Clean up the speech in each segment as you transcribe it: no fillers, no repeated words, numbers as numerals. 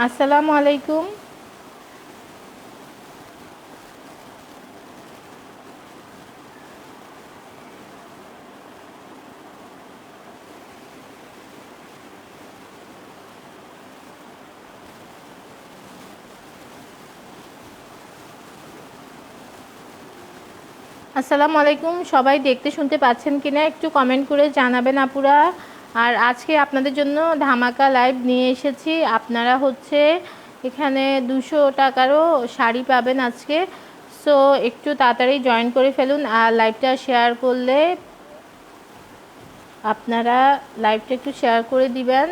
আসসালামু আলাইকুম। আসসালামু আলাইকুম, সবাই দেখতে শুনতে পাচ্ছেন কিনা একটু কমেন্ট করে জানাবেন আপুরা। আর আজকে আপনাদের জন্য ধামাকা লাইভ নিয়ে এসেছি। আপনারা হচ্ছে এখানে 200 টাকারও শাড়ি পাবেন আজকে। সো একটু তাড়াতাড়ি জয়েন করে ফেলুন। আর লাইভটা শেয়ার করলে আপনারা লাইভটা একটু শেয়ার করে দিবেন।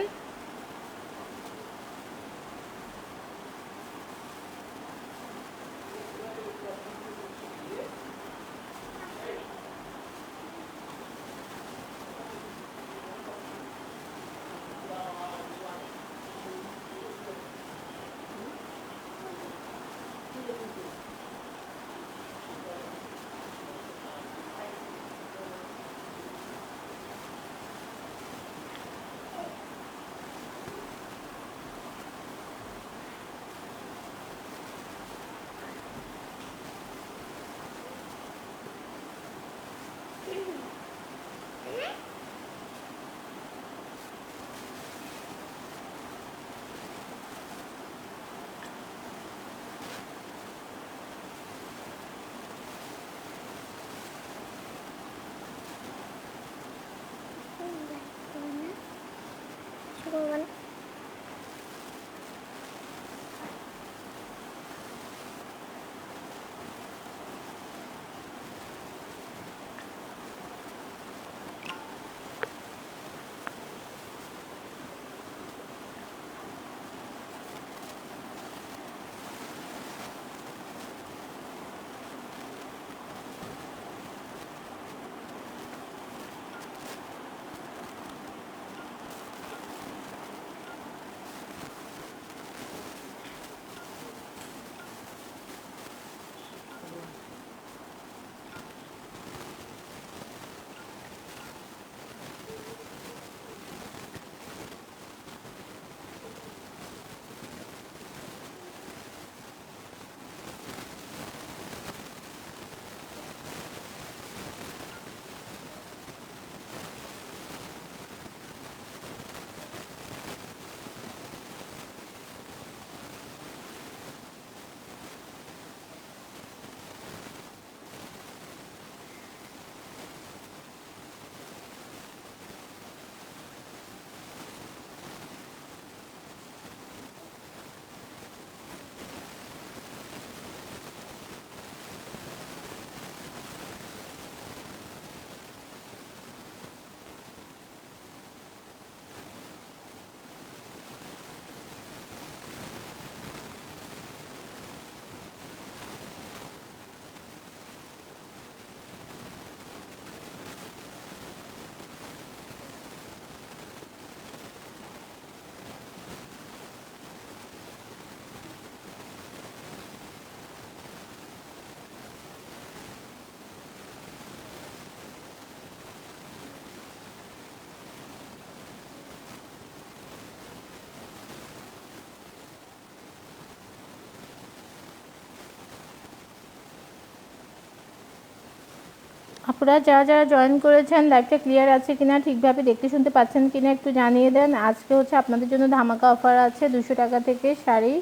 আপনারা যারা যারা জয়েন করেছেন লাইভটা ক্লিয়ার আছে কিনা, ঠিকভাবে দেখতে শুনতে পাচ্ছেন কিনা একটু জানিয়ে দেন। আজকে হচ্ছে আপনাদের জন্য ধামাকা অফার আছে 200 টাকা থেকে শাড়ি।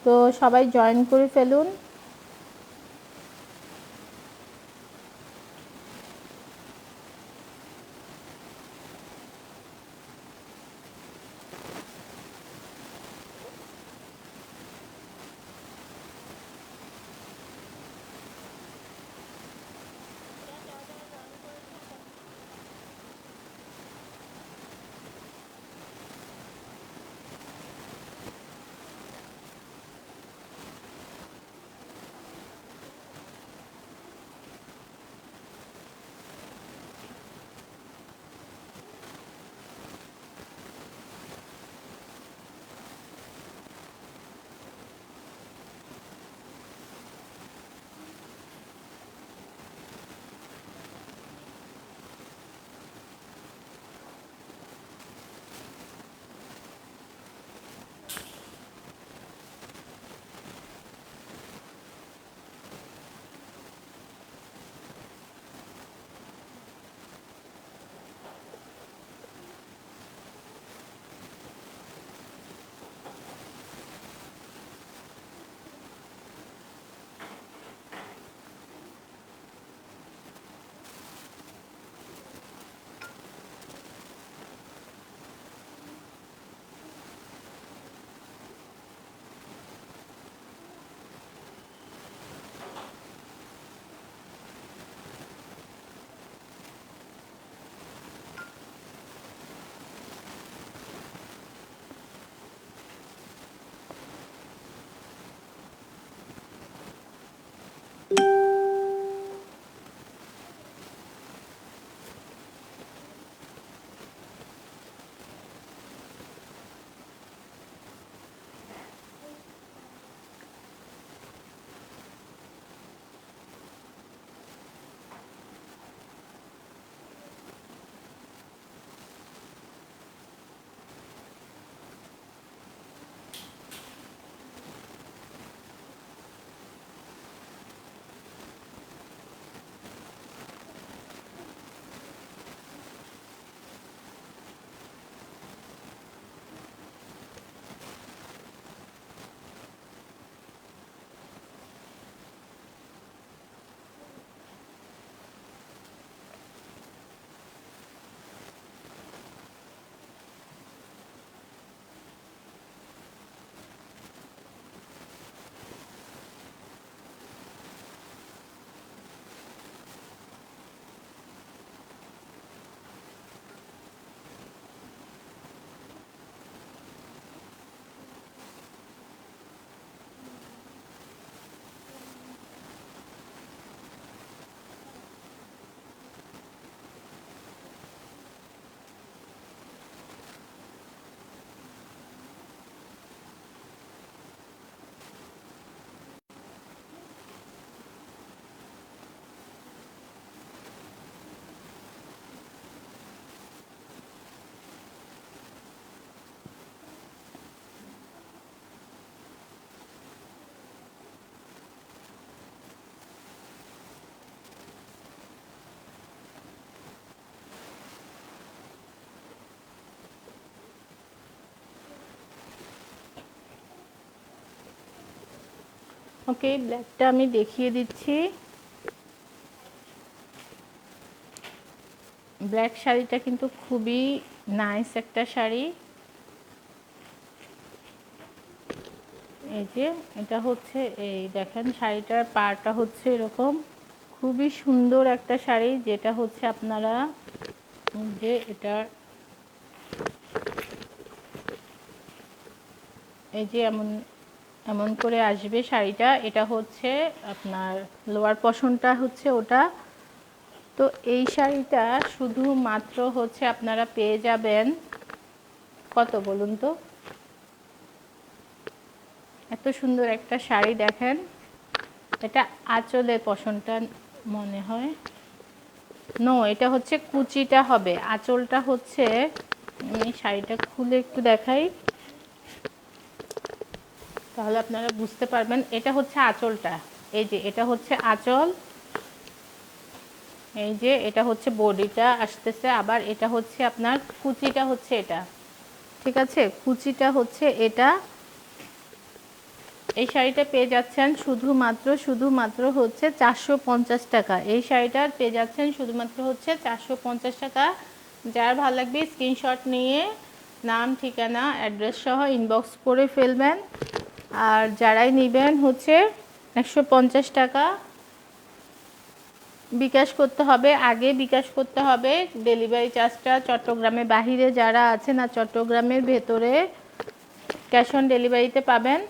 তো সবাই জয়েন করে ফেলুন। ওকে, ব্ল্যাকটা আমি দেখিয়ে দিচ্ছি। ব্ল্যাক শাড়িটা কিন্তু খুবই নাইস একটা শাড়ি। এই যে এটা হচ্ছে, এই দেখেন শাড়িটার পাড়টা হচ্ছে এরকম, খুবই সুন্দর একটা শাড়ি, যেটা হচ্ছে আপনারা যে এটার এই যে এমন এমন করে আসবে শাড়িটা। এটা হচ্ছে আপনার লোয়ার পশনটা হচ্ছে ওটা। তো এই শাড়িটা শুধুমাত্র হচ্ছে আপনারা পেয়ে যাবেন কত বলুন তো? এত সুন্দর একটা শাড়ি দেখেন, এটা আঁচলের পশনটা মনে হয়, নো এটা হচ্ছে কুচিটা হবে, আঁচলটা হচ্ছে, আমি শাড়িটা খুলে একটু দেখাই তাহলে আপনারা বুঝতে পারবেন। এটা হচ্ছে আঁচলটা, এই যে এটা হচ্ছে আঁচল, এই যে এটা হচ্ছে বডিটা আসতেছে, আবার এটা হচ্ছে আপনার কুচিটা হচ্ছে এটা, ঠিক আছে, কুচিটা হচ্ছে এটা। এই শাড়িটা পেয়ে যাচ্ছেন শুধুমাত্র হচ্ছে 450 টাকা। এই শাড়িটার পেয়ে যাচ্ছেন শুধুমাত্র হচ্ছে 450 টাকা। যার ভালো লাগবে স্ক্রিনশট নিয়ে নাম, ঠিকানা, অ্যাড্রেস সহ ইনবক্স করে ফেলবেন। আর যারাই নেবেন হচ্ছে 150 টাকা বিকাশ করতে হবে, আগে বিকাশ করতে হবে। ডেলিভারি চার্জটা চট্টগ্রামের বাহিরে যারা আছেন আর চট্টগ্রামের ভেতরে ক্যাশ অন ডেলিভারিতে পাবেন।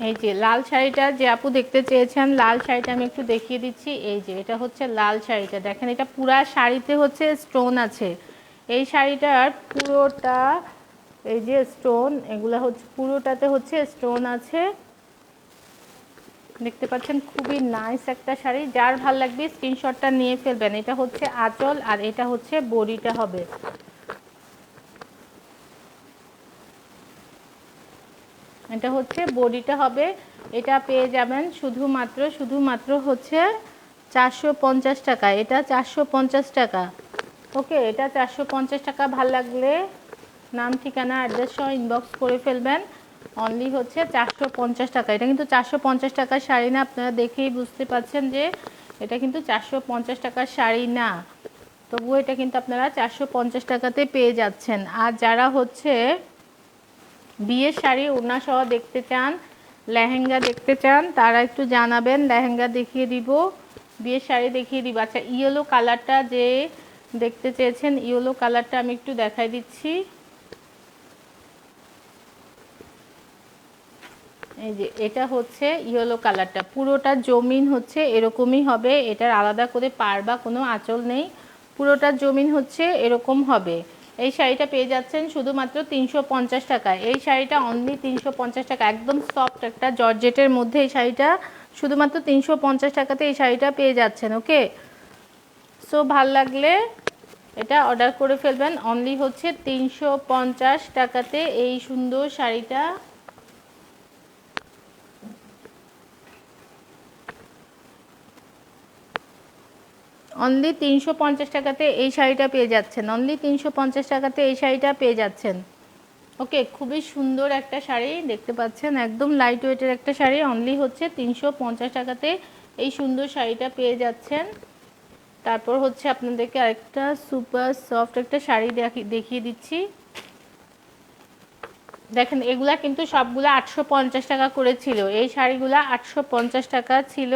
এই যে লাল শাড়িটা যে আপু দেখতে চেয়েছেন, লাল শাড়িটা আমি একটু দেখিয়ে দিচ্ছি। এই যে এটা হচ্ছে লাল শাড়িটা, দেখেন এটা পুরা শাড়িতে হচ্ছে স্টোন আছে। এই শাড়িটার পুরোটা এই যে স্টোন, এগুলা হচ্ছে পুরোটাতে হচ্ছে স্টোন আছে, দেখতে পাচ্ছেন, খুবই নাইস একটা শাড়ি। যার ভাল লাগবে স্ক্রিনশটটা নিয়ে ফেলবেন। এটা হচ্ছে আঁচল আর এটা হচ্ছে বডিটা হবে। এটা হচ্ছে বডিটা হবে। এটা পেয়ে যাবেন শুধুমাত্র হচ্ছে 450 টাকা। এটা 450 টাকা। ওকে, এটা 450 টাকা। ভাল লাগলে নাম, ঠিকানা, অ্যাড্রেস সহ ইনবক্স করে ফেলবেন। অনলি হচ্ছে 450 টাকা। এটা কিন্তু 450 টাকার শাড়ি না, আপনারা দেখেই বুঝতে পারছেন যে এটা কিন্তু 450 টাকার শাড়ি না। তবুও এটা কিন্তু আপনারা 450 টাকাতে পেয়ে যাচ্ছেন। আর যারা হচ্ছে বিয়ের শাড়ি ওড়না সহ দেখতে চান, লেহেঙ্গা দেখতে চান, তারা একটু জানাবেন, লেহেঙ্গা দেখিয়ে দিব, বিয়ের শাড়ি দেখিয়ে দিব। আচ্ছা, ইয়েলো কালারটা যে দেখতে চেয়েছেন, ইয়েলো কালারটা আমি একটু দেখাই দিচ্ছি। এই যে এটা হচ্ছে ইয়েলো কালারটা, পুরোটা জমিন হচ্ছে এরকমই হবে। এটার আলাদা করে পাড় বা কোনো আঁচল নেই, পুরোটা জমিন হচ্ছে এরকম হবে। এই শাড়িটা পেয়ে যাচ্ছেন শুধুমাত্র 350 টাকায়। এই শাড়িটা অনলি 350 টাকা, একদম সফট একটা জর্জেটের মধ্যে এই শাড়িটা শুধুমাত্র 350 টাকাতে এই শাড়িটা পেয়ে যাচ্ছেন। ওকে, সো ভাল লাগলে এটা অর্ডার করে ফেলবেন। অনলি হচ্ছে 350 টাকাতে এই সুন্দর শাড়িটা। অনলি 350 টাকাতে এই শাড়িটা পেয়ে যাচ্ছেন। অনলি 350 টাকাতে এই শাড়িটা পেয়ে যাচ্ছেন। ওকে, খুবই সুন্দর একটা শাড়ি দেখতে পাচ্ছেন, একদম লাইট ওয়েটের একটা শাড়ি। অনলি হচ্ছে 350 টাকাতে এই সুন্দর শাড়িটা পেয়ে যাচ্ছেন। তারপর হচ্ছে আপনাদেরকে আরেকটা সুপার সফট একটা শাড়ি দেখিয়ে দিচ্ছি। দেখেন এগুলা কিন্তু সবগুলা 850 টাকা করে ছিল। এই শাড়িগুলা 850 টাকা ছিল।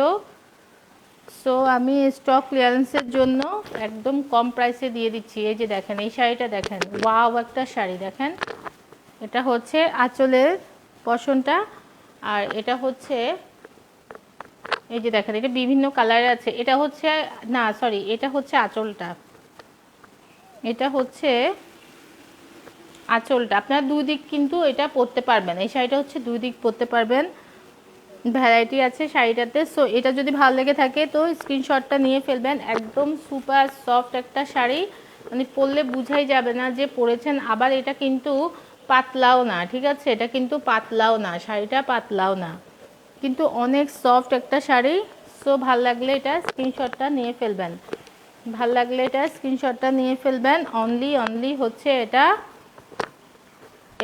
সো আমি স্টক ক্লিয়ারেন্সের জন্য একদম কম প্রাইসে দিয়ে দিচ্ছি। এই যে দেখেন এই শাড়িটা দেখেন, ওয়াও একটা শাড়ি দেখেন। এটা হচ্ছে আঁচলের পশনটা, আর এটা হচ্ছে এই যে দেখেন এটা বিভিন্ন কালারে আছে। এটা হচ্ছে না সরি, এটা হচ্ছে আঁচলটা, এটা হচ্ছে আঁচলটা। আপনার দুই দিক কিন্তু এটা পরতে পারবেন, এই শাড়িটা হচ্ছে দুই দিক পরতে পারবেন, ভ্যারাইটি আছে শাড়িটাতে। সো এটা যদি ভালো লেগে থাকে তো স্ক্রিনশটটা নিয়ে ফেলবেন। একদম সুপার সফট একটা শাড়ি, মানে পরলে বুঝাই যাবে না যে পরেছেন। আবার এটা কিন্তু পাতলাও না, ঠিক আছে, এটা কিন্তু পাতলাও না, শাড়িটা পাতলাও না, কিন্তু অনেক সফট একটা শাড়ি। সো ভাল লাগলে এটা স্ক্রিনশটটা নিয়ে ফেলবেন, ভাল লাগলে এটা স্ক্রিনশটটা নিয়ে ফেলবেন। অনলি হচ্ছে এটা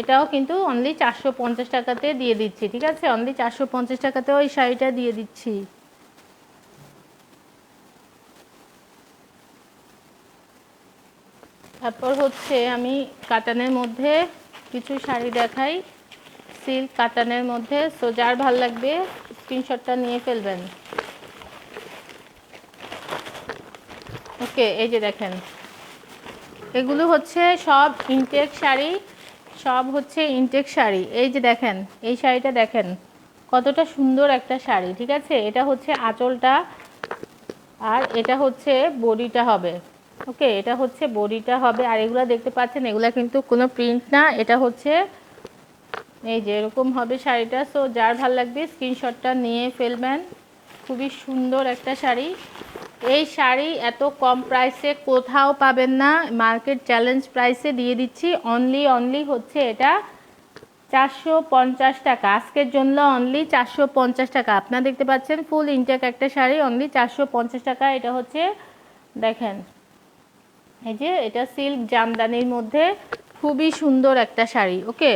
এটাও কিন্তু অনলি 450 টাকাতে দিয়ে দিচ্ছি, ঠিক আছে? অনলি 450 টাকাতে ওই শাড়িটা দিয়ে দিচ্ছি। তারপর হচ্ছে আমি কাতানের মধ্যে কিছু শাড়ি দেখাই, সিল্ক কাতানের মধ্যে। সো যার ভাল লাগবে স্ক্রিনশটটা নিয়ে ফেলবেন। ওকে, এই যে দেখেন, এগুলো হচ্ছে সব ইনটেক শাড়ি, সব হচ্ছে ইনটেক শাড়ি। এই যে দেখেন, এই শাড়িটা দেখেন কতটা সুন্দর একটা শাড়ি, ঠিক আছে? এটা হচ্ছে আঁচলটা আর এটা হচ্ছে বডিটা হবে। ওকে, এটা হচ্ছে বডিটা হবে। আর এগুলা দেখতে পাচ্ছেন, এগুলা কিন্তু কোনো প্রিন্ট না, এটা হচ্ছে এই যে এরকম হবে শাড়িটা। সো যার ভাল লাগবে স্ক্রিনশটটা নিয়ে ফেলবেন। খুবই সুন্দর একটা শাড়ি। এই শাড়ি এত কম প্রাইসে কোথাও পাবেন না, মার্কেট চ্যালেঞ্জ প্রাইসে দিয়ে দিচ্ছি। অনলি হচ্ছে এটা 450 টাকা, আজকের জন্য অনলি 450 টাকা। আপনারা দেখতে পাচ্ছেন ফুল ইনটেক একটা শাড়ি, অনলি 450 টাকা। এটা হচ্ছে দেখেন, এই যে এটা সিল্ক জামদানির মধ্যে খুবই সুন্দর একটা শাড়ি। ওকে,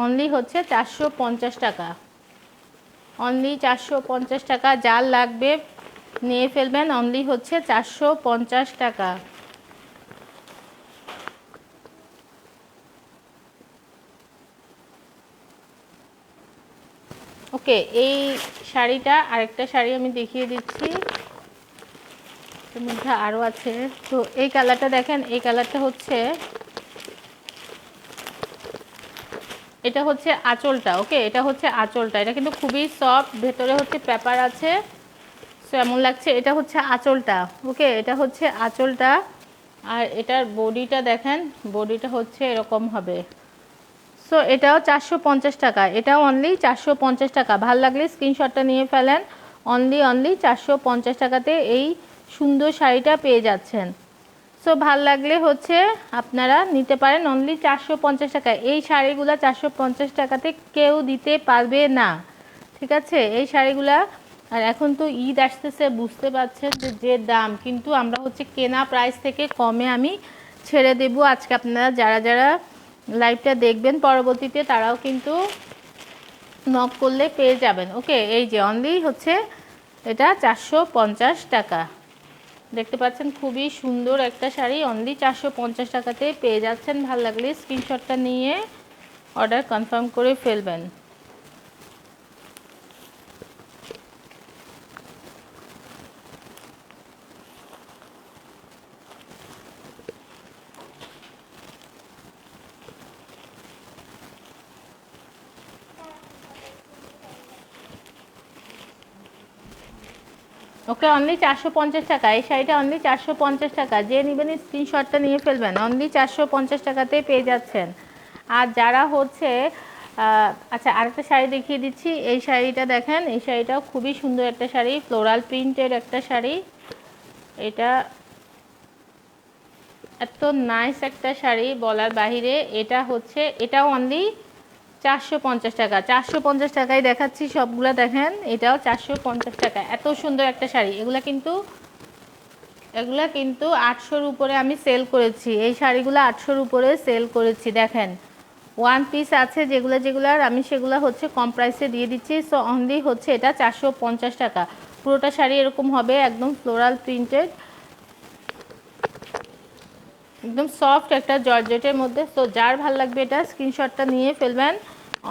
অনলি হচ্ছে 450 টাকা, অনলি 450 টাকা। যার লাগবে নিয়ে ফেলবেন, অনলি হচ্ছে 450 টাকা। ওকে, এই শাড়িটা, আরেকটা শাড়ি আমি দেখিয়ে দিচ্ছি, এর মধ্যে আরও আছে। তো এই কালারটা দেখেন, এই কালারটা হচ্ছে, এটা হচ্ছে আঁচলটা। ওকে, এটা হচ্ছে আঁচলটা, এটা কিন্তু খুবই সফট, ভেতরে হচ্ছে পেপার আছে। সো এমন লাগছে, এটা হচ্ছে আঁচলটা। ওকে, এটা হচ্ছে আঁচলটা। আর এটার বডিটা দেখেন, বডিটা হচ্ছে এরকম হবে। সো এটাও 450 টাকা, এটাও অনলি 450 টাকা। ভাল লাগলে স্ক্রিনশটটা নিয়ে ফেলেন। অনলি 450 টাকাতে এই সুন্দর শাড়িটা পেয়ে যাচ্ছেন। সো ভাল লাগলে হচ্ছে আপনারা নিতে পারেন অনলি 450 টাকা। এই শাড়িগুলো 450 টাকাতে কেউ দিতে পারবে না, ঠিক আছে? এই শাড়িগুলা, আর এখন তো ঈদ আসতেছে, বুঝতে পারছেন যে দাম, কিন্তু আমরা হচ্ছে কেনা প্রাইস থেকে কমে আমি ছেড়ে দেব আজকে। আপনারা যারা যারা লাইভটা দেখবেন পরবর্তীতে, তারাও কিন্তু নক করলে পেয়ে যাবেন। ওকে, এই যে অনলি হচ্ছে এটা 450 টাকা। দেখতে পাচ্ছেন খুবই সুন্দর একটা শাড়ি, অনলি 450 টাকাতে পেয়ে যাচ্ছেন। ভালো লাগলে স্ক্রিনশটটা নিয়ে অর্ডার কনফার্ম করে ফেলবেন। ওকে, অনলি 450 টাকা। এই শাড়িটা অনলি 450 টাকা। যে নেবেন স্ক্রিনশটটা নিয়ে ফেলবেন, অনলি 450 টাকাতে পেয়ে যাচ্ছেন। আর যারা হচ্ছে আচ্ছা, আরেকটা শাড়ি দেখিয়ে দিচ্ছি। এই শাড়িটা দেখেন, এই শাড়িটাও খুবই সুন্দর একটা শাড়ি, ফ্লোরাল প্রিন্টের একটা শাড়ি। এটা এত নাইস একটা শাড়ি বলার বাহিরে। এটা হচ্ছে, এটাও অনলি 450 টাকা। 450 টাকায় দেখাচ্ছি সবগুলা, দেখেন এটাও 450 টাকা। এত সুন্দর একটা শাড়ি। এগুলা কিন্তু 800-র উপরে আমি সেল করেছি, এই শাড়িগুলো 800-র উপরে সেল করেছি। দেখেন ওয়ান পিস আছে যেগুলার আমি সেগুলো হচ্ছে কম প্রাইসে দিয়ে দিচ্ছি। সো অনলি হচ্ছে এটা 450 টাকা। পুরোটা শাড়ি এরকম হবে, একদম ফ্লোরাল প্রিন্টেড, একদম সফট একটা জর্জেটের মধ্যে। তো যার ভাল লাগবে এটা স্ক্রিনশটটা নিয়ে ফেলবেন।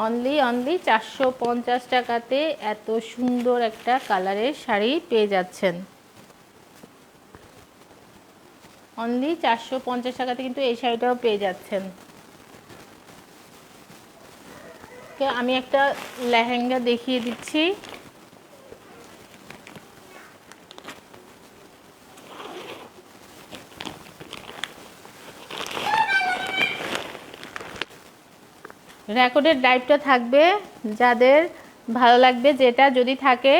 অনলি 450 টাকাতে এত সুন্দর একটা কালারের শাড়ি পেয়ে যাচ্ছেন। অনলি 450 টাকাতে কিন্তু এই শাড়িটাও পেয়ে যাচ্ছেন। আমি একটা লেহেঙ্গা দেখিয়ে দিচ্ছি। রেকর্ডের লাইভটা থাকবে, যাদের ভালো লাগবে, যেটা যদি থাকে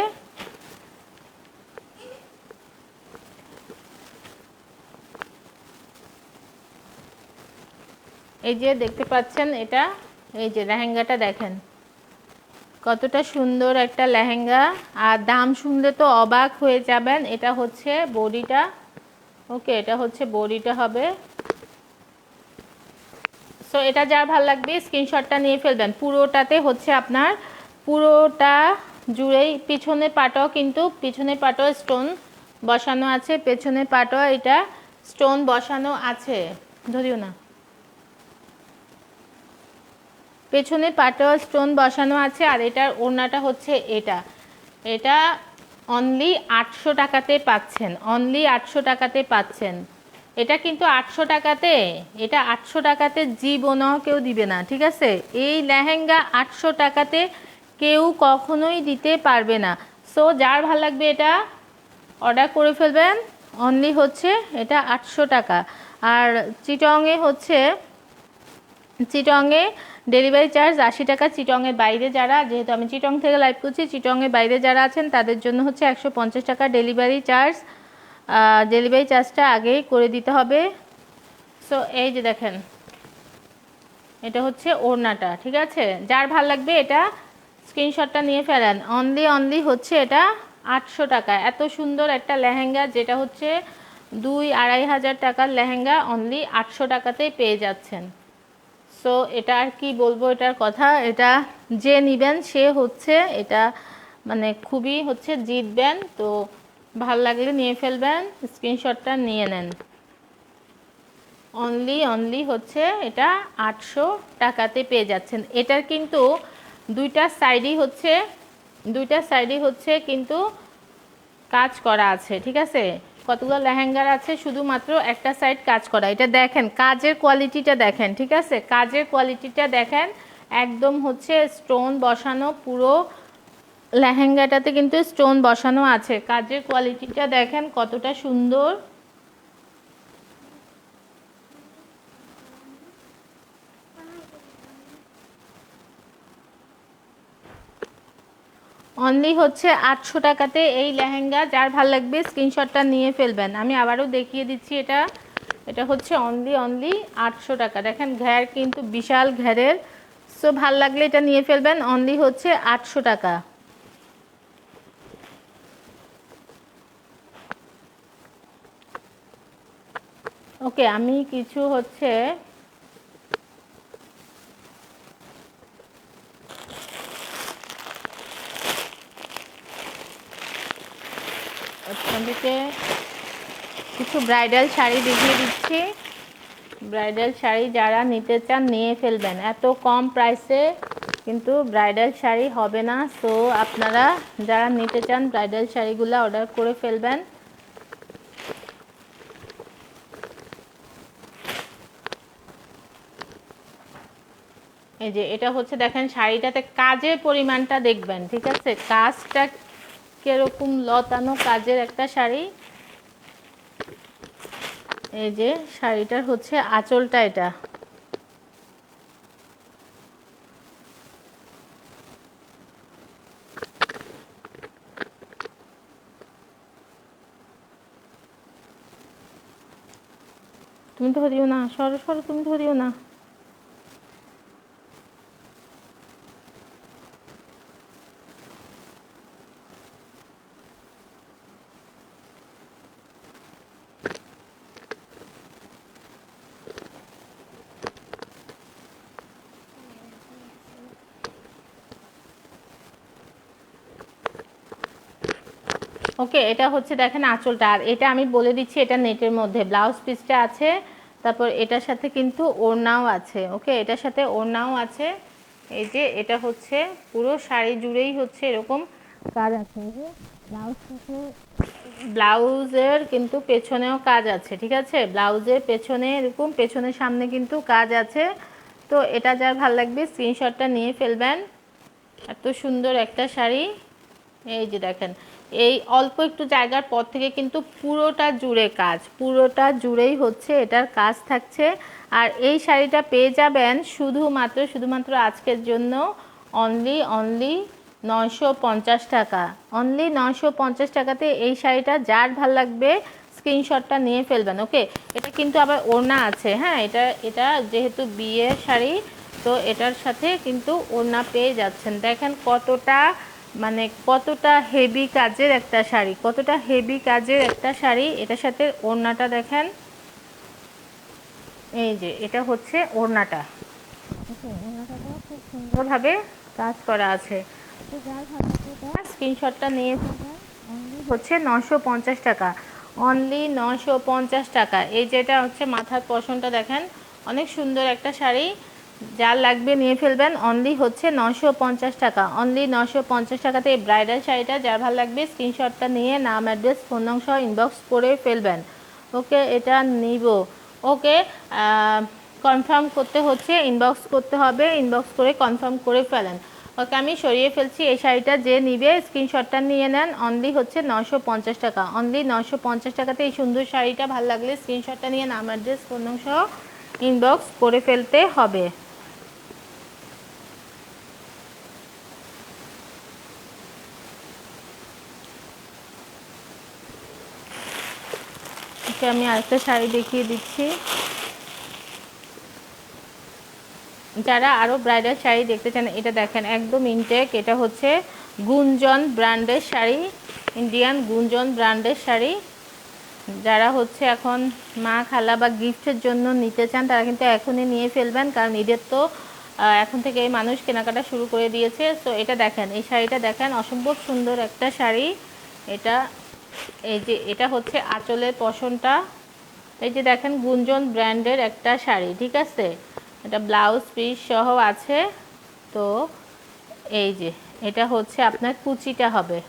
এই যে দেখতে পাচ্ছেন, এটা এই যে লেহেঙ্গাটা দেখেন কতটা সুন্দর একটা লেহেঙ্গা। আর দাম শুনলে তো অবাক হয়ে যাবেন। এটা হচ্ছে বডিটা। ওকে, এটা হচ্ছে বডিটা হবে। সো এটা যার ভালো লাগবে স্ক্রিনশটটা নিয়ে ফেলবেন। পুরোটাতে হচ্ছে আপনার পুরোটা জুড়েই পিছনের পাটও কিন্তু পিছনের পাটও স্টোন বসানো আছে, পেছনের পাটও এটা স্টোন বসানো আছে, ধরিও না, পেছনে পাটও স্টোন বসানো আছে। আর এটার ওড়নাটা হচ্ছে এটা, এটা অনলি 800 টাকাতে পাচ্ছেন, অনলি 800 টাকাতে পাচ্ছেন। এটা কিন্তু 800 টাকাতে, এটা 800 টাকাতে জীবনও কেউ দিবে না, ঠিক আছে? এই লেহেঙ্গা 800 টাকাতে কেউ কখনোই দিতে পারবে না। সো যার ভাল লাগবে এটা অর্ডার করে ফেলবেন। অনলি হচ্ছে এটা 800 টাকা। আর চিটংয়ে হচ্ছে, চিটংয়ে ডেলিভারি চার্জ 80 টাকা। চিটংয়ের বাইরে যারা, যেহেতু আমি চিটং থেকে লাইভ করছি, চিটংয়ের বাইরে যারা আছেন তাদের জন্য হচ্ছে 150 টাকা ডেলিভারি চার্জ। ডেলিভারি চার্জটা আগেই করে দিতে হবে। সো এই যে দেখেন, এটা হচ্ছে ওড়নাটা, ঠিক আছে? যার ভাল লাগবে এটা স্ক্রিনশটটা নিয়ে ফেলেন। অনলি হচ্ছে এটা 800 টাকা। এত সুন্দর একটা লেহেঙ্গা, যেটা হচ্ছে 2-2.5 হাজার টাকার লেহেঙ্গা অনলি 800 টাকাতেই পেয়ে যাচ্ছেন। সো এটা আর কি বলবো এটার কথা, এটা যে নিবেন সে হচ্ছে এটা মানে খুবই হচ্ছে জিতবেন। তো ভাল লাগলে নিয়ে ফেলবেন, স্ক্রিনশটটা নিয়ে নেন। অনলি হচ্ছে এটা 800 টাকাতে পেয়ে যাচ্ছেন। এটার কিন্তু দুইটা সাইডই হচ্ছে কিন্তু কাজ করা আছে, ঠিক আছে? কতগুলো লেহেঙ্গার আছে শুধুমাত্র একটা সাইড কাজ করা। এটা দেখেন কাজের কোয়ালিটিটা দেখেন, ঠিক আছে? কাজের কোয়ালিটিটা দেখেন, একদম হচ্ছে স্টোন বসানো, পুরো লেহেঙ্গাটাতে কিন্তু স্টোন বসানো আছে। কাজের কোয়ালিটিটা দেখেন কতটা সুন্দর। অনলি হচ্ছে 800 টাকাতে এই লেহেঙ্গা। যার ভাল লাগবে স্ক্রিনশটটা নিয়ে ফেলবেন। আমি আবারও দেখিয়ে দিচ্ছি, এটা হচ্ছে অনলি 800 টাকা। দেখেন ঘের কিন্তু বিশাল ঘেরের। সো ভাল লাগলে এটা নিয়ে ফেলবেন। অনলি হচ্ছে 800 টাকা। ওকে, আমি কিছু হচ্ছে আপনাদেরকে কিছু ব্রাইডাল শাড়ি দেখিয়ে দিচ্ছি। ব্রাইডাল শাড়ি যারা নিতে চান নিয়ে ফেলবেন। এত কম প্রাইসে কিন্তু ব্রাইডাল শাড়ি হবে না। সো আপনারা যারা নিতে চান ব্রাইডাল শাড়িগুলো অর্ডার করে ফেলবেন। এই যে এটা হচ্ছে দেখেন শাড়িটাতে কাজের পরিমাণটা দেখবেন, ঠিক আছে? কাজটা কিরকম লতানো কাজের একটা শাড়ি। এই যে শাড়িটার হচ্ছে আঁচলটা, এটা তুমি ধরিও না, সরো তুমি ধরিও না। ওকে, এটা হচ্ছে দেখেন আঁচলটা। আর এটা আমি বলে দিচ্ছি, এটা নেটের মধ্যে ব্লাউজ পিসটা আছে, তারপর এটার সাথে কিন্তু ওড়নাও আছে। ওকে, এটার সাথে ওড়নাও আছে। এই যে এটা হচ্ছে পুরো শাড়ি জুড়েই হচ্ছে এরকম কাজ আছে। এই যে ব্লাউজ পিসে, ব্লাউজের কিন্তু পেছনেও কাজ আছে, ঠিক আছে? ব্লাউজের পেছনে এরকম, পেছনের সামনে কিন্তু কাজ আছে। তো এটা যার ভালো লাগবে স্ক্রিনশটটা নিয়ে ফেলবেন। এত সুন্দর একটা শাড়ি। এই যে দেখেন, এই অল্প একটু জায়গার পর থেকে কিন্তু পুরোটা জুড়ে কাজ, পুরোটা জুড়েই হচ্ছে এটার কাজ থাকছে। আর এই শাড়িটা পেয়ে যাবেন শুধুমাত্র আজকের জন্য অনলি 950 টাকা। অনলি 950 টাকাতে এই শাড়িটা যার ভাল লাগবে স্ক্রিনশটটা নিয়ে ফেলবেন। ওকে, এটা কিন্তু আবার ওড়না আছে। হ্যাঁ, এটা যেহেতু বিয়ের শাড়ি, তো এটার সাথে কিন্তু ওড়না পেয়ে যাচ্ছেন। দেখেন কতটা হেভি কাজের একটা শাড়ি, কতটা হেভি কাজের একটা শাড়ি। এটার সাথে ওড়নাটা দেখেন, এই যে এটা হচ্ছে ওড়নাটা। ওকে, ওনাটাও খুব সুন্দরভাবে কাজ করা আছে। তো যার ভালো লাগবে স্ক্রিনশটটা নিয়ে ফেলবেন। অনলি হচ্ছে 950 টাকা, অনলি 950 টাকা। এই যেটা হচ্ছে মাথার পশনটা দেখেন, অনেক সুন্দর একটা শাড়ি। যার লাগবে নিয়ে ফেলবেন, অনলি হচ্ছে 950 টাকা, অনলি 950 টাকাতে এই ব্রাইডাল শাড়িটা। যার ভালো লাগবে স্ক্রিনশটটা নিয়ে নাম, অ্যাড্রেস, ফোন নম্বর সহ ইনবক্স করে ফেলবেন। ওকে, এটা নিব। ওকে, কনফার্ম করতে হচ্ছে, ইনবক্স করতে হবে, ইনবক্স করে কনফার্ম করে ফেলেন। ওকে, আমি সরিয়ে ফেলছি। এই শাড়িটা যে নিবে স্ক্রিনশটটা নিয়ে নেন, অনলি হচ্ছে 950 টাকা, অনলি 950 টাকাতে এই সুন্দর শাড়িটা। ভালো লাগলে স্ক্রিনশটটা নিয়ে নাম, অ্যাড্রেস, ফোন নম্বর সহ ইনবক্স করে ফেলতে হবে। ওকে, আমি আরেকটা শাড়ি দেখিয়ে দিচ্ছি। যারা আরও ব্রাইডাল শাড়ি দেখতে চান, এটা দেখেন একদম ইনটেক। এটা হচ্ছে গুঞ্জন ব্র্যান্ডের শাড়ি, ইন্ডিয়ান গুঞ্জন ব্র্যান্ডের শাড়ি। যারা হচ্ছে এখন মা খালা বা গিফটের জন্য নিতে চান, তারা কিন্তু এখনই নিয়ে ফেলবেন, কারণ ঈদের তো এখন থেকে এই মানুষ কেনাকাটা শুরু করে দিয়েছে। তো এটা দেখেন, এই শাড়িটা দেখেন, অসম্ভব সুন্দর একটা শাড়ি এটা। এই যে এটা হচ্ছে আঁচলের পশনটা, এই যে দেখেন গুঞ্জন ব্র্যান্ডের একটা শাড়ি, ঠিক আছে। এটা ব্লাউজ পিস সহ আছে। তো এই যে এটা হচ্ছে আপনার কুচিটা হবে।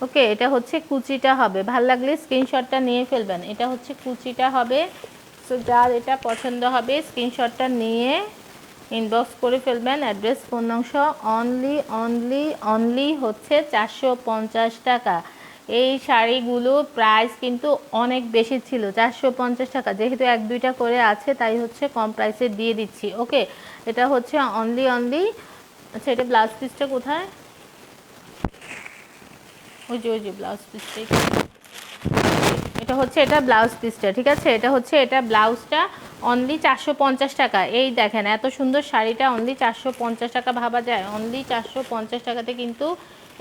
ওকে, এটা হচ্ছে কুচিটা হবে। ভাল লাগলে স্ক্রিনশটটা নিয়ে ফেলবেন, এটা হচ্ছে কুচিটা হবে। সো যার এটা পছন্দ হবে স্ক্রিনশটটা নিয়ে ইনবক্স করে ফেলবেন, অ্যাড্রেস, ফোন নম্বর। অনলি অনলি অনলি হচ্ছে 450 টাকা। এই শাড়িগুলো প্রাইস কিন্তু অনেক বেশি ছিল, 450 টাকা। যেহেতু এক দুইটা করে আছে তাই হচ্ছে কম প্রাইসে দিয়ে দিচ্ছি। ওকে, এটা হচ্ছে অনলি অনলি। আচ্ছা, এটা ব্লাউজ পিসটা কোথায়? ওই যে ব্লাউজ পিসটা, এটা হচ্ছে এটা ব্লাউজ পিসটা, ঠিক আছে। এটা হচ্ছে এটা ব্লাউজটা, অনলি 450 টাকা। এই দেখেন এত সুন্দর শাড়িটা অনলি 450 টাকা, ভাবা যায়? অনলি 450 টাকাতে কিন্তু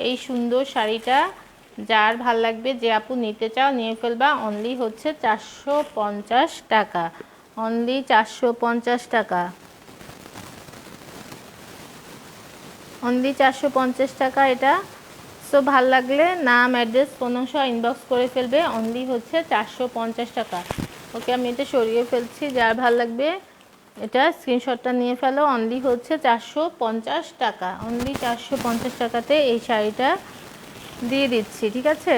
এই সুন্দর শাড়িটা। যার ভাল লাগবে, যে আপু নিতে চাও নিয়ে ফেলবা, অনলি হচ্ছে 450 টাকা, অনলি 450 টাকা, অনলি 450 টাকা এটা। সো ভাল লাগলে নাম, অ্যাড্রেস, ফোন নম্বর ইনবক্স করে ফেলবে, অনলি হচ্ছে 450 টাকা। ওকে, আমি এটা সরিয়ে ফেলছি। যার ভাল লাগবে এটা স্ক্রিনশটটা নিয়ে ফেলো, অনলি হচ্ছে 450 টাকা, অনলি 450 টাকাতে এই শাড়িটা দিয়ে দিচ্ছি, ঠিক আছে।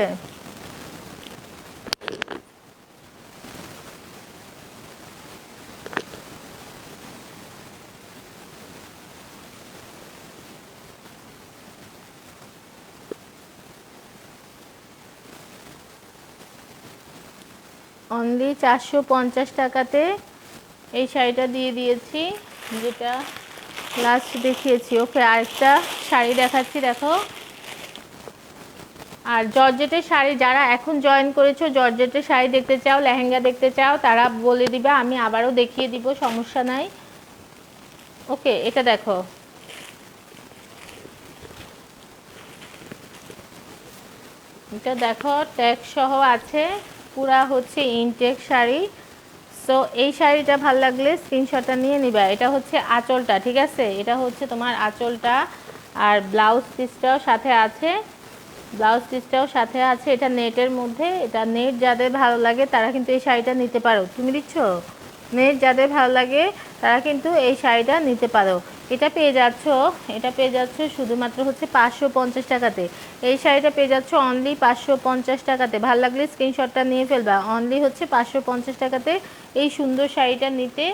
অনলি 450 টাকাতে এই শাড়িটা দিয়ে দিয়েছি, যেটা লাস্ট দেখিয়েছি। ওকে, আরেকটা শাড়ি দেখাচ্ছি, দেখো। আর জর্জেটের শাড়ি যারা এখন জয়েন করেছো, জর্জেটের শাড়ি দেখতে চাও, লেহেঙ্গা দেখতে চাও, তারা বলে দিবে, আমি আবারও দেখিয়ে দিব, সমস্যা নাই। ওকে, এটা দেখো, এটা দেখো ট্যাগ সহ আছে, পুরা হচ্ছে ইনটেক শাড়ি। সো এই শাড়িটা ভাল লাগলে স্ক্রিনশটটা নিয়ে নিবা। এটা হচ্ছে আঁচলটা, ঠিক আছে, এটা হচ্ছে তোমার আঁচলটা। আর ব্লাউজ পিসটাও সাথে আছে, ব্লাউজ পিসটাও সাথে আছে। এটা নেটের মধ্যে, এটা নেট যাদের ভালো লাগে তারা কিন্তু এই শাড়িটা নিতে পারো। তুমি দিচ্ছ? নেট যাদের ভালো লাগে তারা কিন্তু এই শাড়িটা নিতে পারো। এটা পেয়ে যাচ্ছ, এটা পেয়ে যাচ্ছ শুধুমাত্র হচ্ছে 550 টাকাতে। এই শাড়িটা পেয়ে যাচ্ছ অনলি 550 টাকাতে। ভালো লাগলে স্ক্রিনশটটা নিয়ে ফেলবা, অনলি হচ্ছে 550 টাকাতে এই সুন্দর শাড়িটা নিতে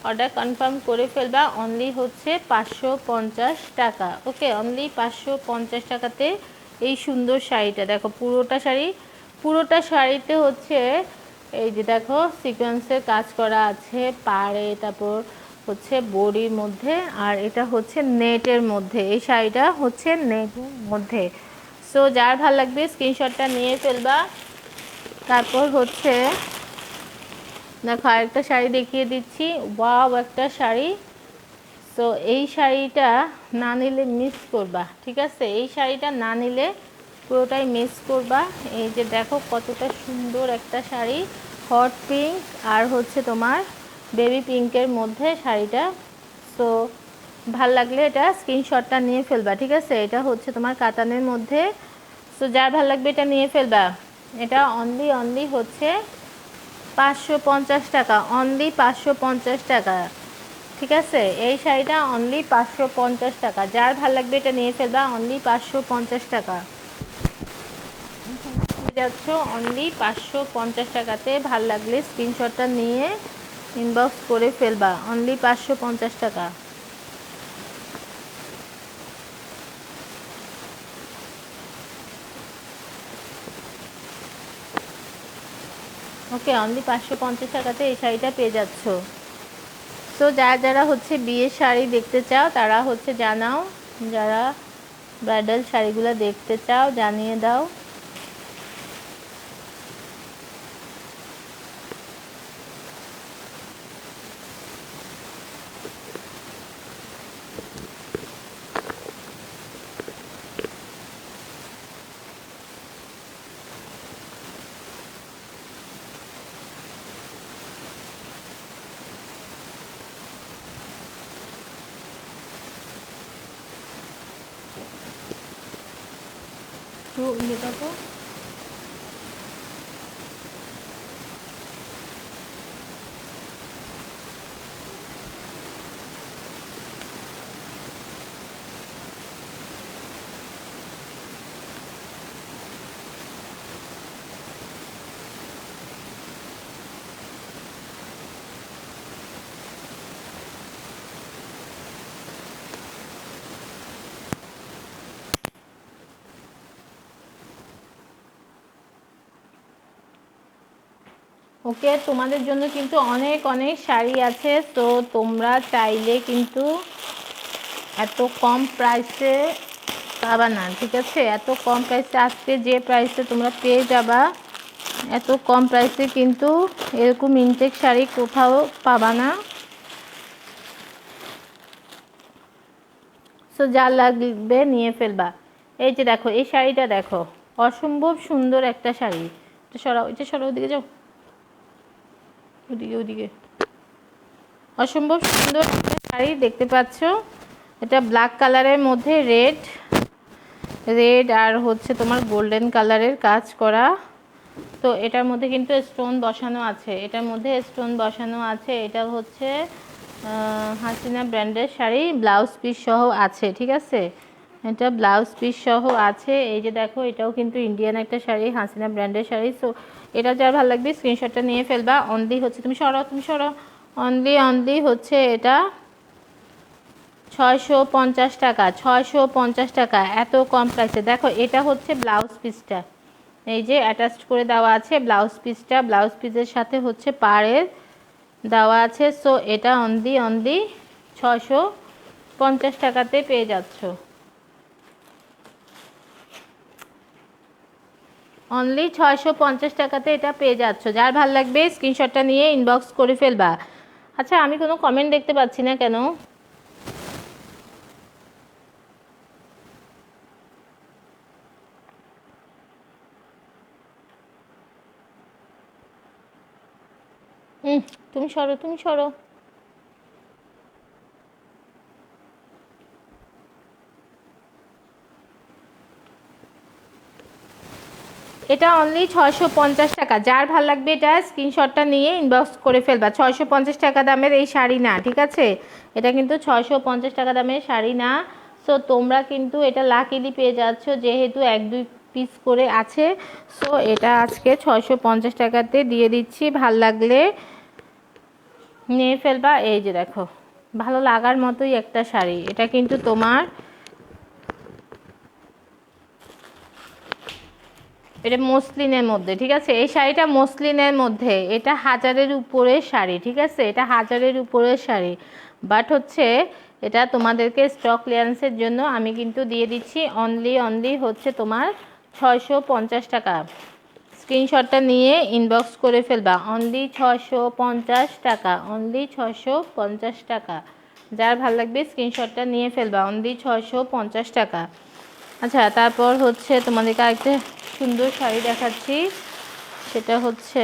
অর্ডার কনফার্ম করে ফেলবা, অনলি হচ্ছে 550 টাকা। ওকে, অনলি 550 টাকাতে এই সুন্দর শাড়িটা। দেখো পুরোটা শাড়ি, পুরোটা শাড়িতে হচ্ছে এই যে দেখো সিকোয়েন্সের কাজ করা আছে পাড়ে, তারপর হচ্ছে বডির মধ্যে, আর এটা হচ্ছে নেটের মধ্যে। এই শাড়িটা হচ্ছে নেটের মধ্যে। সো যার ভাল লাগবে স্ক্রিনশটটা নিয়ে ফেলবা। তারপর হচ্ছে দেখো আরেকটা শাড়ি দেখিয়ে দিচ্ছি, ওয়াও একটা শাড়ি। সো এই শাড়িটা না নিলে মিস করবা, ঠিক আছে। এই শাড়িটা না নিলে পুরোটাই মিস করবা। এই যে দেখো কতটা সুন্দর একটা শাড়ি, হট পিঙ্ক আর হচ্ছে তোমার বেবি পিঙ্কের মধ্যে শাড়িটা। সো ভাল লাগলে এটা স্ক্রিনশটটা নিয়ে ফেলবা, ঠিক আছে। এটা হচ্ছে তোমার কাতানের মধ্যে। সো যার ভাল লাগবে এটা নিয়ে ফেলবা। এটা অনলি হচ্ছে 550 টাকা, অনলি 550 টাকা, ঠিক আছে। এই শাড়িটা অনলি 550 টাকা, যার ভাল লাগবে এটা নিয়ে ফেলবা। অনলি 550 টাকা যাচ্ছ, অনলি 550 টাকাতে। ভাল লাগলে স্ক্রিনশটটা নিয়ে ইনবক্স করে ফেলবা। অনলি 550 টাকা। ওকে, অনলি 550 টাকাতে এই শাড়িটা পেয়ে যাচ্ছ। সো যারা যারা হচ্ছে বিয়ের শাড়ি দেখতে চাও তারা হচ্ছে জানাও, যারা ব্রাইডাল শাড়িগুলো দেখতে চাও জানিয়ে দাও। তো ইয়েটা তো ওকে, তোমাদের জন্য কিন্তু অনেক অনেক শাড়ি আছে। তো তোমরা চাইলে কিন্তু এত কম প্রাইসে পাবা না, ঠিক আছে। এত কম প্রাইসে আজকে যে প্রাইসে তোমরা পেয়ে যাবা, এত কম প্রাইসে কিন্তু এরকম ইনটেক শাড়ি কোথাও পাবা না। সো যা লাগবে নিয়ে ফেলবা। এই যে দেখো, এই শাড়িটা দেখো, অসম্ভব সুন্দর একটা শাড়ি। এটা সরাও, এটা সরাও, ওদিকে যাও, ওদিকে ওদিকে। অসম্ভব সুন্দর একটা শাড়ি দেখতে পাচ্ছ। এটা ব্ল্যাক কালারের মধ্যে রেড রেড আর হচ্ছে তোমার গোল্ডেন কালারের কাজ করা। তো এটার মধ্যে কিন্তু স্টোন বসানো আছে, এটার মধ্যে স্টোন বসানো আছে। এটা হচ্ছে হাসিনা ব্র্যান্ডের শাড়ি, ব্লাউজ পিস সহ আছে, ঠিক আছে। এটা ব্লাউজ পিস সহ আছে। এই যে দেখো, এটাও কিন্তু ইন্ডিয়ান একটা শাড়ি, হাসিনা ব্র্যান্ডের শাড়ি। সো এটা যার ভালো লাগবে স্ক্রিনশটটা নিয়ে ফেলবা। অনলি হচ্ছে, তুমি সরো, অনলি হচ্ছে এটা 650 টাকা, 650 টাকা, এত কম প্রাইসে। দেখো এটা হচ্ছে ব্লাউজ পিসটা, এই যে অ্যাটাচড করে দেওয়া আছে ব্লাউজ পিসটা, ব্লাউজ পিসের সাথে হচ্ছে পাড়ের দেওয়া আছে। সো এটা অনলি 650 টাকাতে পেয়ে যাচ্ছ। অনলি 650 টাকাতে এটা পেয়ে যাচ্ছ। যার ভাল লাগবে স্ক্রিনশটটা নিয়ে ইনবক্স করে ফেলবা। আচ্ছা, আমি কোনো কমেন্ট দেখতে পাচ্ছি না কেন? তুমি সরো। এটা অনলি 650 টাকা। যার ভাল লাগবে এটা স্ক্রিনশটটা নিয়ে ইনবক্স করে ফেলবা। 650 টাকা দামের এই শাড়ি না, ঠিক আছে। এটা কিন্তু 650 টাকা দামের শাড়ি না। সো তোমরা কিন্তু এটা লাকিলি পেয়ে যাচ্ছ, যেহেতু 1-2 পিস করে আছে। সো এটা আজকে 650 টাকাতে দিয়ে দিচ্ছি। ভাল লাগলে নিয়ে ফেলবা। এই যে দেখো, ভালো লাগার মতোই একটা শাড়ি। এটা কিন্তু তোমার, এটা মসলিনের মধ্যে, ঠিক আছে। এই শাড়িটা মসলিনের মধ্যে, এটা 1000-এর উপরের শাড়ি, ঠিক আছে। এটা 1000-এর উপরের শাড়ি, বাট হচ্ছে এটা তোমাদেরকে স্টক ক্লিয়ারেন্সের জন্য আমি কিন্তু দিয়ে দিচ্ছি অনলি হচ্ছে তোমার 650 টাকা। স্ক্রিনশটটা নিয়ে ইনবক্স করে ফেলবা। অনলি 650 টাকা, অনলি 650 টাকা। যার ভালো লাগবে স্ক্রিনশটটা নিয়ে ফেলবা। অনলি 650 টাকা। আচ্ছা, তারপর হচ্ছে তোমাদেরকে আরেকটা সুন্দর শাড়ি দেখাচ্ছি। সেটা হচ্ছে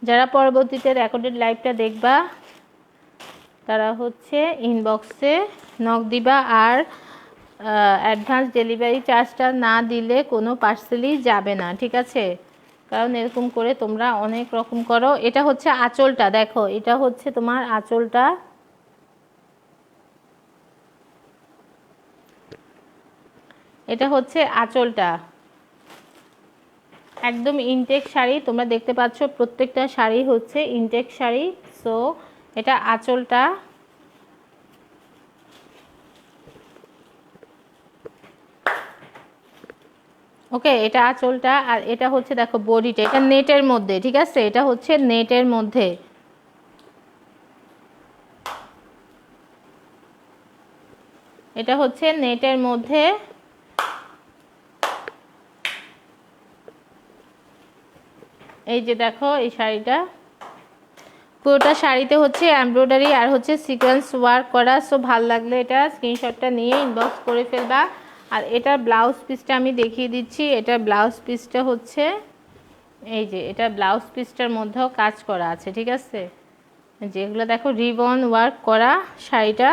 যারা পরবর্তীতে রেকর্ডেড লাইভটা দেখবা তারা হচ্ছে ইনবক্সে নক দিবা। আর অ্যাডভান্স ডেলিভারি চার্জটা না দিলে কোনো পার্সেলই যাবে না, ঠিক আছে? কারণ এরকম করে তোমরা অনেক রকম করো। এটা হচ্ছে আঁচলটা, দেখো এটা হচ্ছে তোমার আঁচলটা। এটা হচ্ছে আঁচলটা, একদম ইনটেক শাড়ি। তোমরা দেখতে পাচ্ছ প্রত্যেকটা শাড়ি হচ্ছে ইনটেক শাড়ি। সো এটা আঁচলটা। ওকে, এটা আঁচলটা। আর এটা হচ্ছে দেখো বডিটা, এটা নেটের মধ্যে, ঠিক আছে? এটা হচ্ছে নেটের মধ্যে। এটা হচ্ছে নেটের মধ্যে। এই যে দেখো এই শাড়িটা, পুরোটা শাড়িতে হচ্ছে এমব্রয়ডারি আর হচ্ছে সিকোয়েন্স ওয়ার্ক করা। সো ভালো লাগলে এটা স্ক্রিনশটটা নিয়ে ইনবক্স করে ফেলবা। আর এটার ব্লাউজ পিসটা আমি দেখিয়ে দিচ্ছি। এটার ব্লাউজ পিসটা হচ্ছে এই যে, এটা ব্লাউজ পিসটার মধ্যেও কাজ করা আছে, ঠিক আছে? যেগুলো দেখো রিবন ওয়ার্ক করা শাড়িটা।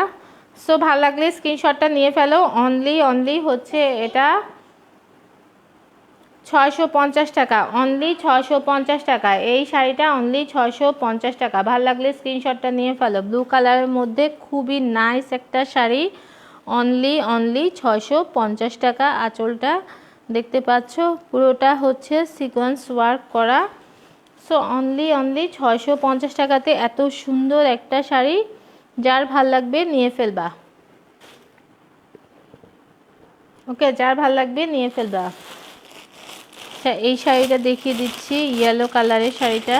সো ভালো লাগলে স্ক্রিনশটটা নিয়ে ফেলো। অনলি হচ্ছে এটা 650 টাকা, অনলি 650 টাকা। এই শাড়িটা অনলি 650 টাকা। ভালো লাগলে স্ক্রিনশটটা নিয়ে ফেলো। ব্লু কালারের মধ্যে খুবই নাইস একটা শাড়ি, অনলি 650 টাকা। আঁচলটা দেখতে পাচ্ছ পুরোটা হচ্ছে সিকোয়েন্স ওয়ার্ক করা। সো অনলি 650 টাকাতে এত সুন্দর একটা শাড়ি। যার ভাল লাগবে নিয়ে ফেলবা। ওকে, যার ভাল লাগবে নিয়ে ফেলবা। আচ্ছা, এই শাড়িটা দেখিয়ে দিচ্ছি, ইয়েলো কালারের শাড়িটা।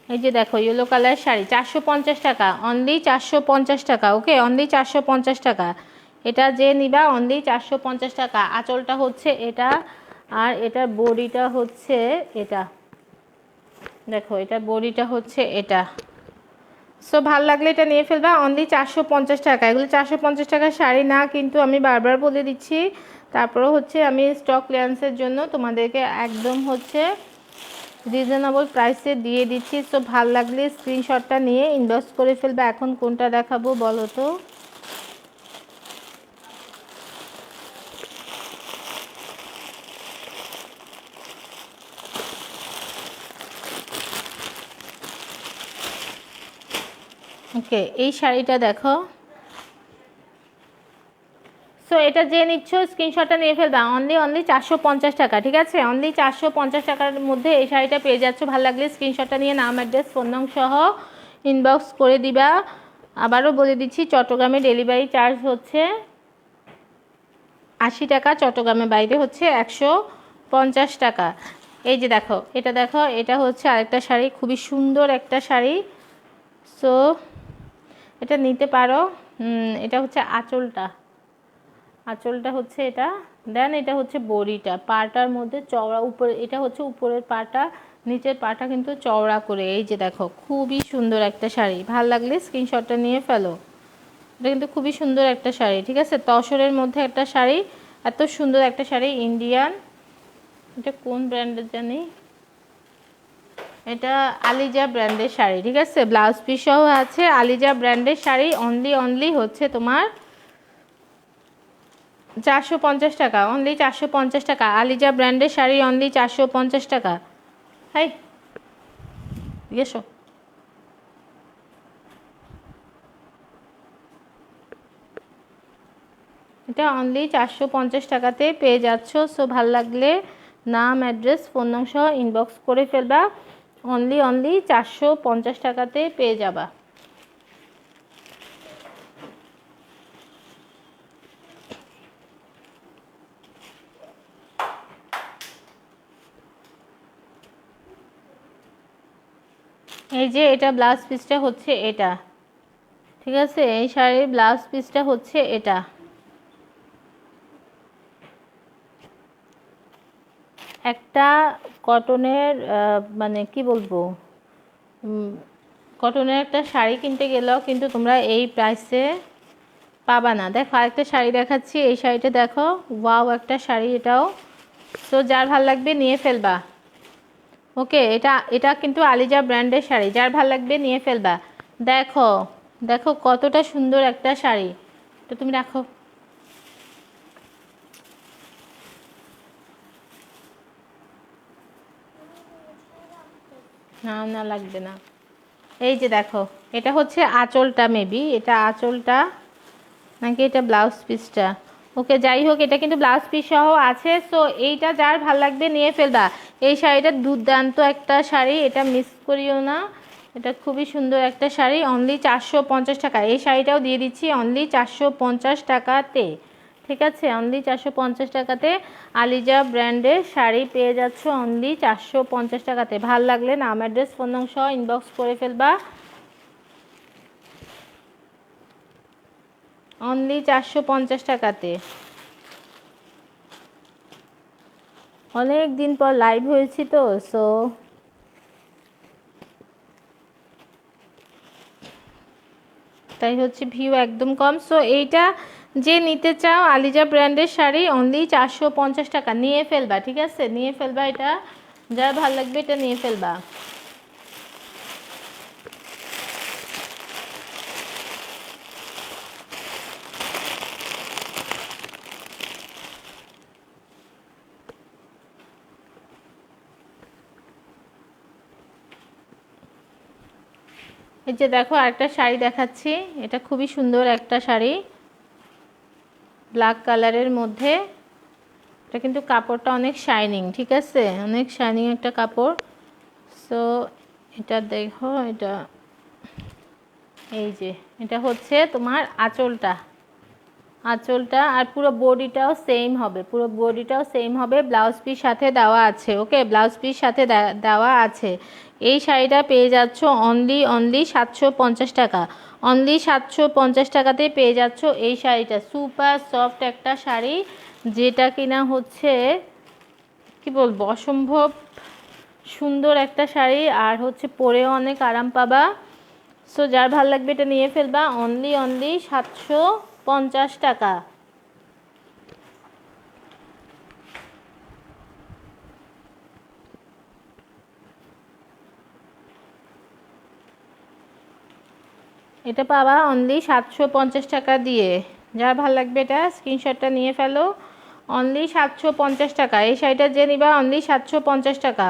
এই যে দেখো ইয়েলো কালার শাড়ি, 450 টাকা, অনলি 450 টাকা। ওকে, অনলি 450 টাকা। এটা যে নিবা অনলি 450 টাকা। আঁচলটা হচ্ছে এটা, আর এটার বডিটা হচ্ছে এটা। দেখো এটা বডিটা হচ্ছে এটা। সো ভাল লাগলে এটা নিয়ে ফেলবা, অনলি 450 টাকা। এগুলো 450 টাকার শাড়ি না, কিন্তু আমি বারবার বলে দিচ্ছি। তারপরেও হচ্ছে আমি স্টক ক্লিয়ারেন্সের জন্য তোমাদেরকে একদম হচ্ছে রিজনেবল প্রাইসে দিয়ে দিচ্ছি। সো ভাল লাগলে স্ক্রিনশটটা নিয়ে ইনবক্স করে ফেলবে। এখন কোনটা দেখাবো বলো তো? ওকে, এই শাড়িটা দেখো। সো এটা যে নিচ্ছ স্ক্রিনশটটা নিয়ে ফেলবা, অনলি 450 টাকা, ঠিক আছে? অনলি 450 টাকার মধ্যে এই শাড়িটা পেয়ে যাচ্ছ। ভালো লাগলে স্ক্রিনশটটা নিয়ে নাম, অ্যাড্রেস, ফোন নং সহ ইনবক্স করে দিবা। আবারও বলে দিচ্ছি, চট্টগ্রামে ডেলিভারি চার্জ হচ্ছে 80 টাকা, চট্টগ্রামের বাইরে হচ্ছে 150 টাকা। এই যে দেখো, এটা দেখো, এটা হচ্ছে আরেকটা শাড়ি, খুবই সুন্দর একটা শাড়ি। সো এটা নিতে পারো। এটা হচ্ছে আঁচলটা, আঁচলটা হচ্ছে এটা। দেন এটা হচ্ছে বড়িটা, পাটার মধ্যে চওড়া উপরে, এটা হচ্ছে উপরের পাটা, নিচের পাটা কিন্তু চওড়া করে। এই যে দেখো, খুবই সুন্দর একটা শাড়ি। ভাল লাগলে স্ক্রিনশটটা নিয়ে ফেলো। এটা কিন্তু খুবই সুন্দর একটা শাড়ি, ঠিক আছে? তসরের মধ্যে একটা শাড়ি, এত সুন্দর একটা শাড়ি। ইন্ডিয়ান, এটা কোন ব্র্যান্ডের জানি, এটা আলিজা ব্র্যান্ডের শাড়ি, ঠিক আছে? ব্লাউজ পিস সহ আছে, আলিজা ব্র্যান্ডের শাড়ি। অনলি হচ্ছে তোমার 450 টাকা, অনলি 450 টাকা। আলিজা ব্র্যান্ডের শাড়ি অনলি 450 টাকা। হাই এসো। এটা অনলি 450 টাকাতে পেয়ে যাচ্ছ। সো ভাল লাগলে নাম, অ্যাড্রেস, ফোন নম্বর সহ ইনবক্স করে ফেলবা। অনলি 450 টাকাতে পেয়ে যাবা। এই যে এটা ব্লাউজ পিসটা হচ্ছে এটা, ঠিক আছে? এই শাড়ির ব্লাউজ পিসটা হচ্ছে এটা। একটা কটনের মানে কি বলবো, কটনের একটা শাড়ি কিনতে গেলেও কিন্তু তোমরা এই প্রাইসে পাবা না। দেখো আরেকটা শাড়ি দেখাচ্ছি, এই শাড়িটা দেখো, ওয়াও একটা শাড়ি এটাও। তো যার ভাল লাগবে নিয়ে ফেলবা। ওকে, এটা এটা কিন্তু আলিজা ব্র্যান্ডের শাড়ি, যার ভাল লাগবে নিয়ে ফেলবা। দেখো দেখো কতটা সুন্দর একটা শাড়ি। তো তুমি রাখো। না না লাগবে না। এই যে দেখো, এটা হচ্ছে আঁচলটা, মেবি এটা আঁচলটা নাকি এটা ব্লাউজ পিসটা। ওকে যাই হোক, এটা কিন্তু ব্লাউজ পিস সহ আছে। সো এইটা যার ভাল লাগবে নিয়ে ফেলবা। এই শাড়িটা দুর্দান্ত একটা শাড়ি, এটা মিস করিও না। এটা খুবই সুন্দর একটা শাড়ি, অনলি 450 টাকা। এই শাড়িটাও দিয়ে দিচ্ছি অনলি 450 টাকাতে। ঠিক আছে, অনলি 450 টাকাতে আলিজা ব্র্যান্ডের শাড়ি পেয়ে যাচ্ছ অনলি 450 টাকাতে। ভাল লাগলে নাম, অ্যাড্রেস, ফোন নম্বর সহ ইনবক্স করে ফেলবা অনলি 450 টাকাতে। অনেক দিন পর লাইভ হয়েছি তো, সো তাই হচ্ছে ভিউ একদম কম। সো এইটা যে নিতে চাও আলিজা ব্র্যান্ডের শাড়ি অনলি 450 টাকা, নিয়ে ফেলবা। ঠিক আছে, নিয়ে ফেলবা, এটা যার ভালো লাগবে এটা নিয়ে ফেলবা। এই যে দেখো আরেকটা শাড়ি দেখাচ্ছি, এটা খুবই সুন্দর একটা শাড়ি, ব্ল্যাক কালারের মধ্যে। এটা কিন্তু কাপড়টা অনেক শাইনিং, ঠিক আছে, অনেক শাইনিং একটা কাপড়। সো এটা দেখো, এটা এই যে এটা হচ্ছে তোমার আঁচলটা, আঁচলটা আর পুরো বডিটাও সেম হবে, পুরো বডিটাও সেম হবে। ব্লাউজ পিস সাথে দেওয়া আছে। ওকে, ব্লাউজ পিস সাথে দেওয়া আছে। এই শাড়িটা পেয়ে যাচ্ছ অনলি অনলি 750 টাকা, অনলি 750 টাকাতে পেয়ে যাচ্ছ এই শাড়িটা। সুপার সফট একটা শাড়ি, যেটা কিনা হচ্ছে কি বলবো, অসম্ভব সুন্দর একটা শাড়ি, আর হচ্ছে পরেও অনেক আরাম পাবা। সো যার ভাল লাগবে এটা নিয়ে ফেলবা অনলি অনলি 750 টাকা। এটা পাবা অনলি 750 টাকা দিয়ে। যার ভাল লাগবে এটা স্ক্রিনশটটা নিয়ে ফেলো অনলি 750 টাকা। এই শাড়িটা যে নিবা অনলি 750 টাকা।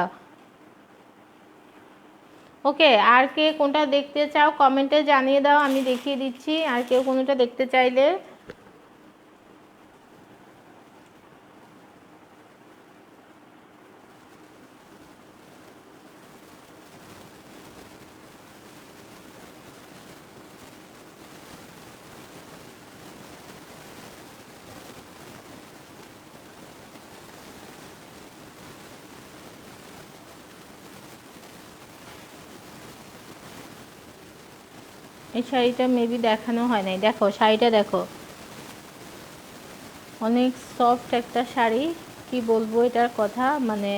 ওকে, আর কে কোনটা দেখতে চাও কমেন্টে জানিয়ে দাও, আমি দেখিয়ে দিচ্ছি আর কেউ কোনোটা দেখতে চাইলে। এই শাড়িটা মেবি দেখানো হয় নাই। দেখো শাড়িটা দেখো, অনেক সফট একটা শাড়ি, কি বলবো এটার কথা, মানে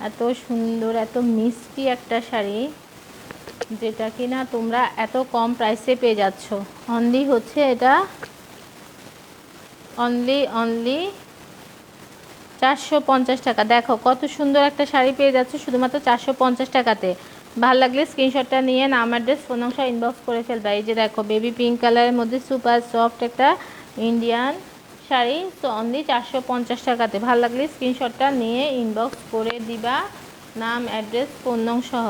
এত সুন্দর এত মিষ্টি একটা শাড়ি, যেটা কিনা তোমরা এত কম প্রাইসে পেয়ে যাচ্ছ। অনলি হচ্ছে এটা অনলি অনলি 450 টাকা। দেখো কত সুন্দর একটা শাড়ি পেয়ে যাচ্ছে শুধুমাত্র 450 টাকাতে। ভালো লাগলে স্ক্রিনশটটা নিয়ে নাম, অ্যাড্রেস, ফোন নম্বর ইনবক্স করে ফেলবা। এই যে দেখো বেবি পিঙ্ক কালারের মধ্যে সুপার সফট একটা ইন্ডিয়ান শাড়ি, তো অনলি 450 টাকাতে। ভালো লাগলে স্ক্রিনশটটা নিয়ে ইনবক্স করে দিবা নাম, অ্যাড্রেস, ফোন নম্বর সহ।